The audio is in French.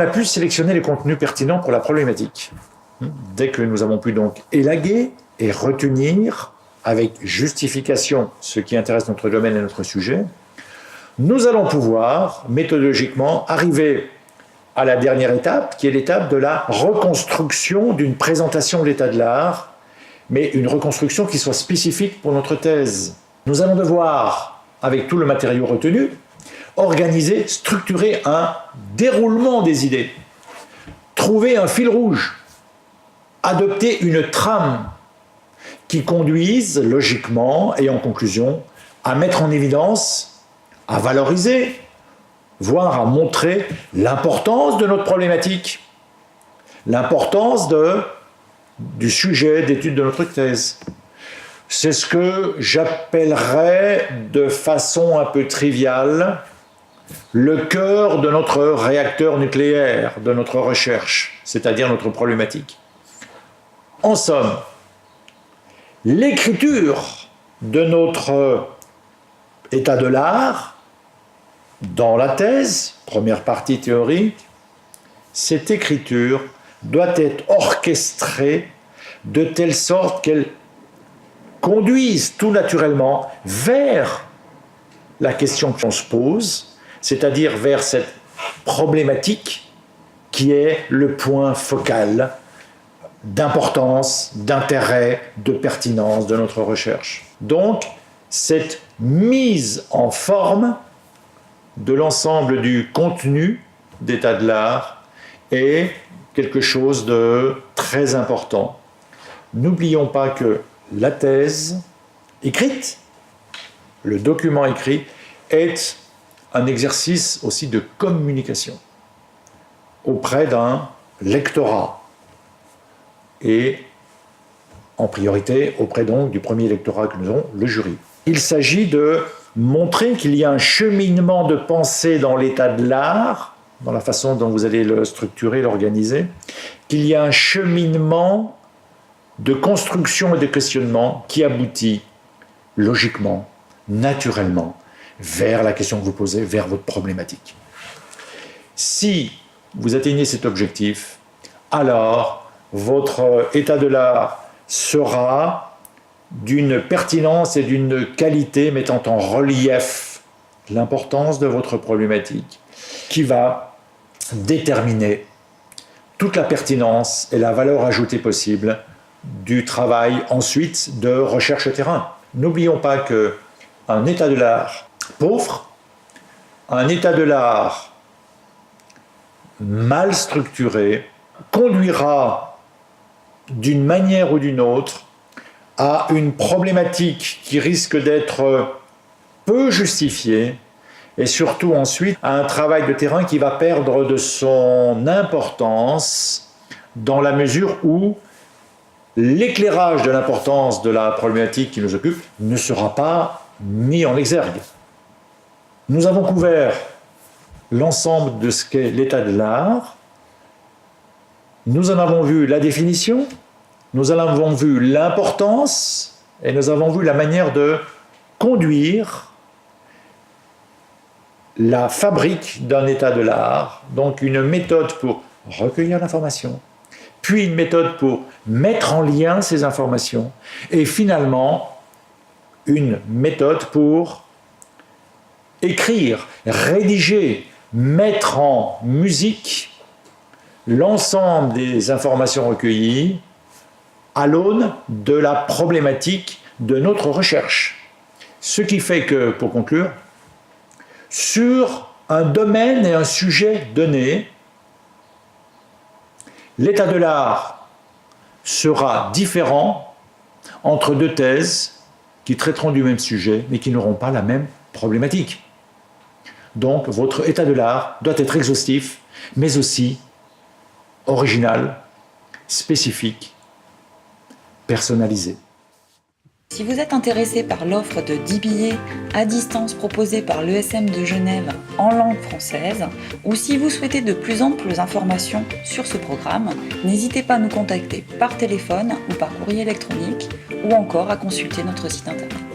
a pu sélectionner les contenus pertinents pour la problématique. Dès que nous avons pu donc élaguer et retenir avec justification ce qui intéresse notre domaine et notre sujet, nous allons pouvoir méthodologiquement arriver à la dernière étape, qui est l'étape de la reconstruction d'une présentation de l'état de l'art, mais une reconstruction qui soit spécifique pour notre thèse. Nous allons devoir, avec tout le matériau retenu, organiser, structurer un déroulement des idées, trouver un fil rouge, adopter une trame qui conduise logiquement et en conclusion à mettre en évidence, à valoriser, voire à montrer l'importance de notre problématique, l'importance du sujet d'étude de notre thèse. C'est ce que j'appellerais de façon un peu triviale le cœur de notre réacteur nucléaire, de notre recherche, c'est-à-dire notre problématique. En somme, l'écriture de notre état de l'art, dans la thèse, première partie théorique, cette écriture doit être orchestrée de telle sorte qu'elle conduise tout naturellement vers la question qu'on se pose, c'est-à-dire vers cette problématique qui est le point focal d'importance, d'intérêt, de pertinence de notre recherche. Donc, cette mise en forme de l'ensemble du contenu d'état de l'art est quelque chose de très important. N'oublions pas que la thèse écrite, le document écrit, est un exercice aussi de communication auprès d'un lectorat et en priorité auprès donc du premier lectorat que nous avons, le jury. Il s'agit de montrer qu'il y a un cheminement de pensée dans l'état de l'art, dans la façon dont vous allez le structurer, l'organiser, qu'il y a un cheminement de construction et de questionnement qui aboutit logiquement, naturellement, vers la question que vous posez, vers votre problématique. Si vous atteignez cet objectif, alors votre état de l'art sera d'une pertinence et d'une qualité mettant en relief l'importance de votre problématique, qui va déterminer toute la pertinence et la valeur ajoutée possible du travail ensuite de recherche terrain. N'oublions pas qu'un état de l'art pauvre, un état de l'art mal structuré, conduira d'une manière ou d'une autre à une problématique qui risque d'être peu justifiée et surtout ensuite à un travail de terrain qui va perdre de son importance dans la mesure où l'éclairage de l'importance de la problématique qui nous occupe ne sera pas mis en exergue. Nous avons couvert l'ensemble de ce qu'est l'état de l'art. Nous en avons vu la définition, nous en avons vu l'importance et nous avons vu la manière de conduire la fabrique d'un état de l'art, donc une méthode pour recueillir l'information, puis une méthode pour mettre en lien ces informations, et finalement une méthode pour écrire, rédiger, mettre en musique l'ensemble des informations recueillies à l'aune de la problématique de notre recherche. Ce qui fait que, pour conclure, sur un domaine et un sujet donné, l'état de l'art sera différent entre deux thèses qui traiteront du même sujet mais qui n'auront pas la même problématique. Donc votre état de l'art doit être exhaustif mais aussi original, spécifique, personnalisé. Si vous êtes intéressé par l'offre de 10 billets à distance proposée par l'ESM de Genève en langue française, ou si vous souhaitez de plus amples informations sur ce programme, n'hésitez pas à nous contacter par téléphone ou par courrier électronique, ou encore à consulter notre site internet.